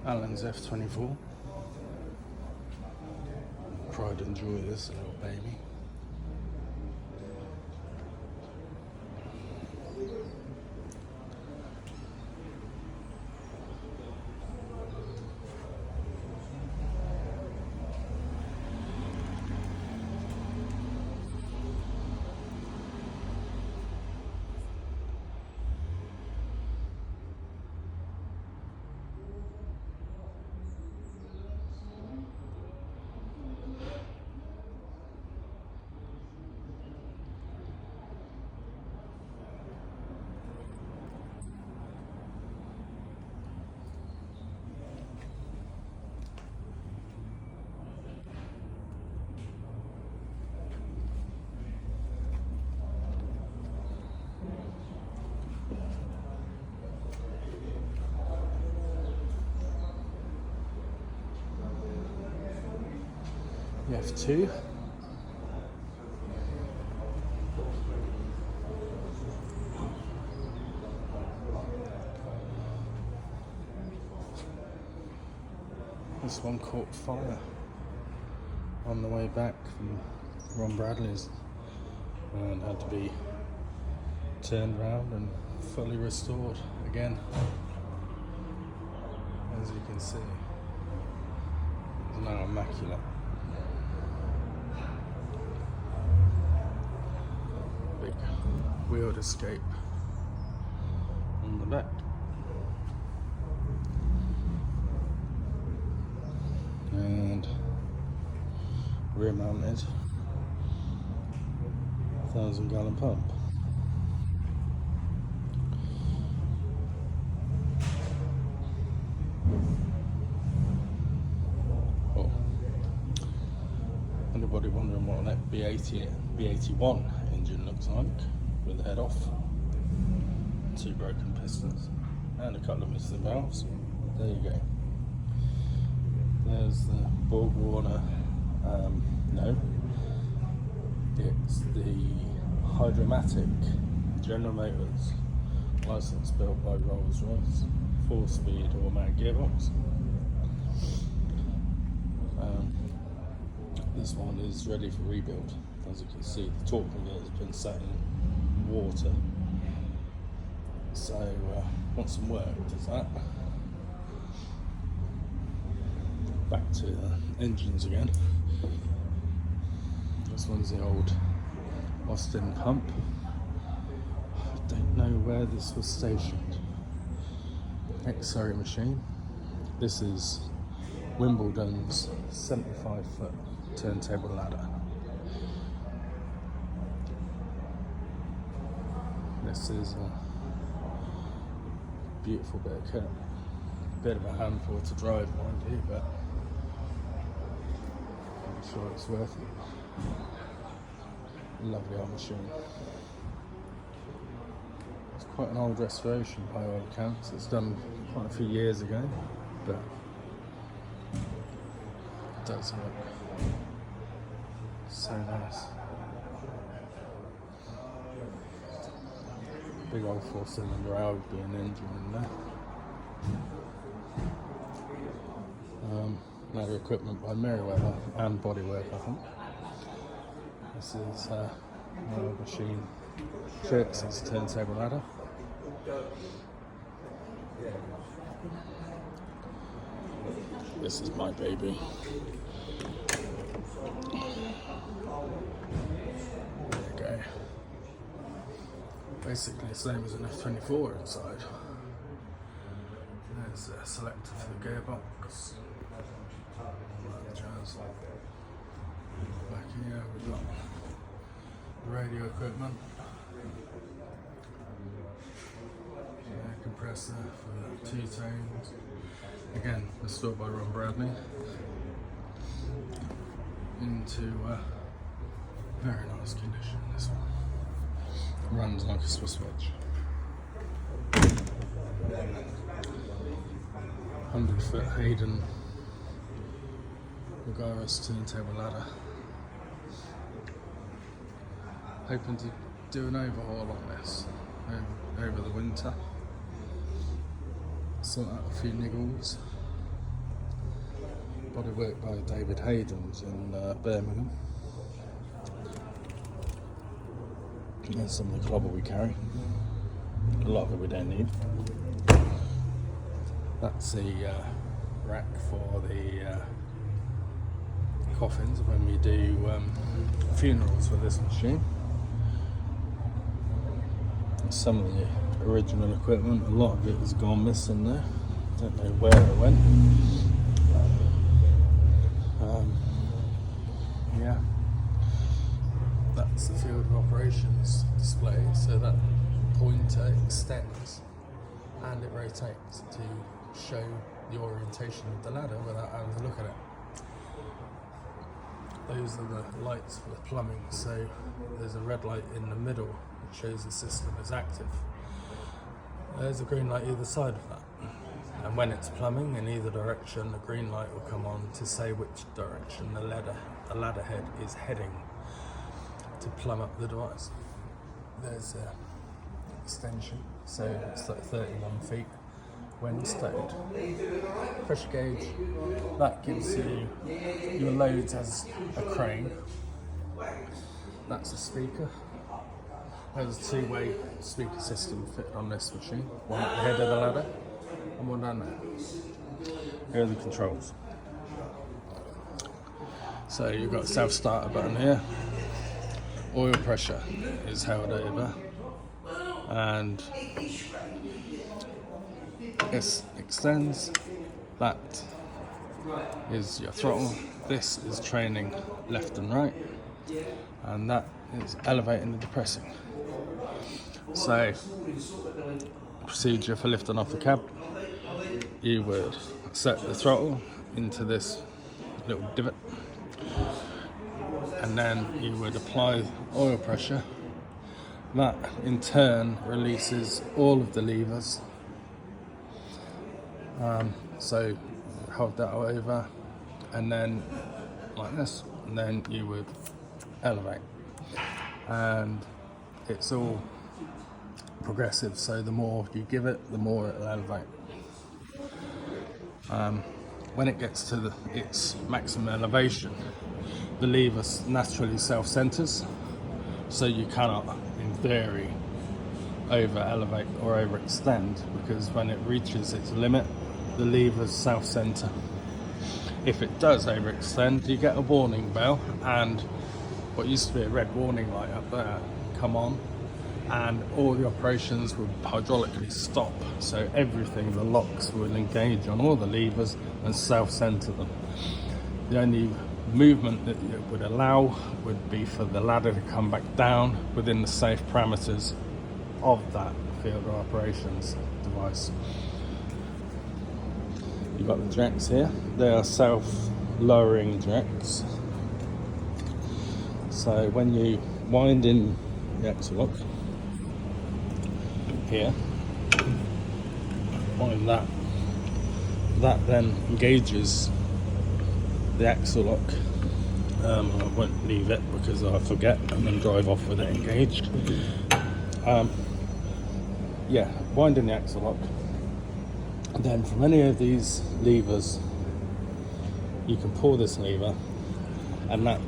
Alan's F24. Pride and joy, this little baby. The F2. This one caught fire on the way back from Ron Bradley's and had to be turned around and fully restored again. As you can see, it's now immaculate. Big wheeled escape on the back. And rear mounted 1,000-gallon pump. Oh. Anybody wondering what an B81 engine looks like with the head off, 2 broken pistons and a couple of missing valves? There you go. There's the Borg Warner, no, it's the Hydromatic General Motors, license built by Rolls-Royce, 4-speed automatic gearbox. This one is ready for rebuild. As you can see, the torque converter has been sat in water, so wants some work, does that. Back to engines again. This one's the old Austin pump. I don't know where this was stationed. X-ray machine. This is Wimbledon's 75-foot turntable ladder. This is a beautiful bit of kit. Bit of a handful to drive, mind you, but I'm sure it's worth it. Lovely old machine. It's quite an old restoration by all accounts. It's done quite a few years ago, but it does look so nice. Big old 4-cylinder Albion engine in there. Ladder equipment by Merriweather and Bodywork, I think. This is an old machine. It's a turntable ladder. This is my baby. There you go. Basically the same as an F24 inside. There's a selector for the gearbox. Back here we've got the radio equipment, air compressor for the 2 tones, again restored by Ron Bradley, into very nice condition. This one runs like a Swiss watch. 100-foot Hayden Regaris turntable ladder. Hoping to do an overhaul on this over the winter. Sort out a few niggles bodywork by David Hayden's in Birmingham. There's some of the clobber we carry. A lot of it we don't need. That's the rack for the coffins when we do funerals with this machine. Some of the original equipment, a lot of it has gone missing there. Don't know where it went. Yeah, that's the field of operations display. So that pointer extends and it rotates to show the orientation of the ladder without having to look at it. Those are the lights for the plumbing. So there's a red light in the middle that shows the system is active. There's a green light either side of that. And when it's plumbing in either direction, the green light will come on to say which direction the ladder head is heading to plumb up the device. There's an extension, so it's like 31 feet when stowed. Pressure gauge, that gives you your loads as a crane. That's a speaker. There's a two-way speaker system fitted on this machine, one at the head of the ladder and one down there. Here are the controls. So you've got a self-starter button here. Oil pressure is held over, and this extends. That is your throttle. This is training left and right, and that is elevating and depressing. So, procedure for lifting off the cab, you would set the throttle into this little divot, and then you would apply oil pressure. That in turn releases all of the levers. So hold that over, and then like this, and then you would elevate, and it's all progressive, so the more you give it, the more it'll elevate. When it gets to its maximum elevation, the lever naturally self-centers, so you cannot, in theory, over elevate or overextend, because when it reaches its limit, the levers self-center. If it does overextend, you get a warning bell, and what used to be a red warning light up there come on, and all the operations will hydraulically stop. So everything, the locks will engage on all the levers and self-center them. The only movement that it would allow would be for the ladder to come back down within the safe parameters of that field of operations device. You've got the jacks here. They are self-lowering jacks. So when you wind in the axle lock here, wind that then engages the axle lock. I won't leave it because I forget and then drive off with it engaged. Wind in the axle lock, and then from any of these levers you can pull this lever, and that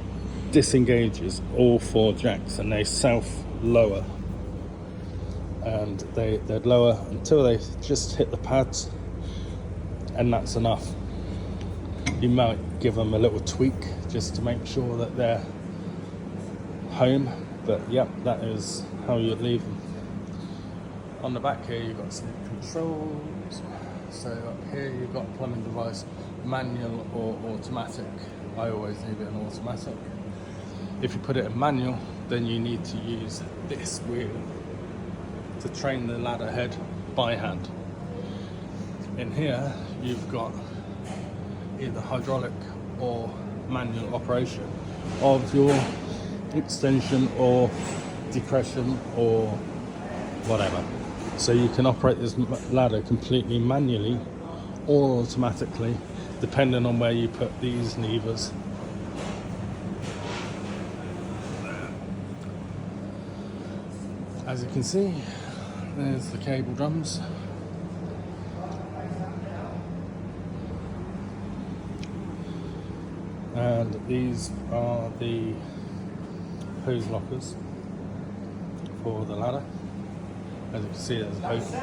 disengages all four jacks, and they self-lower, and they'd lower until they just hit the pads, and that's enough. You might give them a little tweak just to make sure that they're home, but yep, that is how you'd leave them. On the back here you've got some controls. So up here you've got plumbing device, manual or automatic. I always leave it in automatic. If you put it in manual, then you need to use this wheel to train the ladder head by hand. In here you've got either hydraulic or manual operation of your extension or depression or whatever. So you can operate this ladder completely manually or automatically, depending on where you put these levers. As you can see, there's the cable drums. And these are the hose lockers for the ladder. As you can see, there's a hose